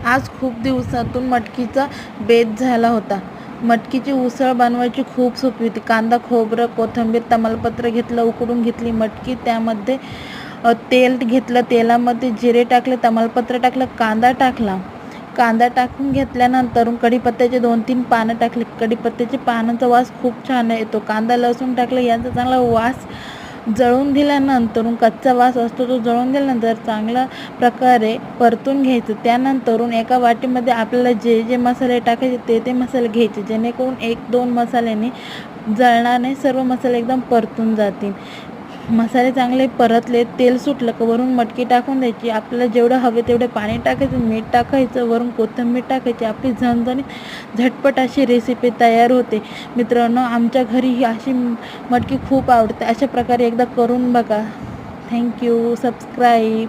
आज खूप दिवसातून मटकीचा बेत झाला होता. मटकीची उसळ बनवायची खूप सोपी होती. कांदा, खोबरं, कोथिंबीर, तमालपत्र घेतलं, उकडून घेतली मटकी. त्यामध्ये तेल घेतलं, तेलामध्ये जिरे टाकले, तमालपत्र टाकलं, कांदा टाकला. कांदा टाकून घेतल्यानंतर कढीपत्त्याचे 2-3 पानं टाकली. कढीपत्त्याच्या पानांचा वास खूप छान येतो. कांदा, लसूण टाकलं, यांचा चांगला वास जळून दिल्यानंतर कच्चा वास असतो तो जळून दिल्यानंतर चांगल्या प्रकारे परतून घ्यायचं. त्यानंतर एका वाटीमध्ये आपल्याला जे जे मसाले टाकायचे ते मसाले घ्यायचे, जेणेकरून 1-2 मसाल्याने जळणार नाही, सर्व मसाले एकदम परतून जातील. मसाले चांगले परतले, तेल सुटलं का वरून मटकी टाकून द्यायची. आपल्याला जेवढं हवे तेवढे पाणी टाकायचं, मीठ टाकायचं, वरून कोथिंबीर टाकायची. आपली झणझणीत झटपट अशी रेसिपी तयार होते. मित्रांनो, आमच्या घरी ही अशी मटकी खूप आवडते. अशा प्रकारे एकदा करून बघा. थँक्यू. सबस्क्राईब.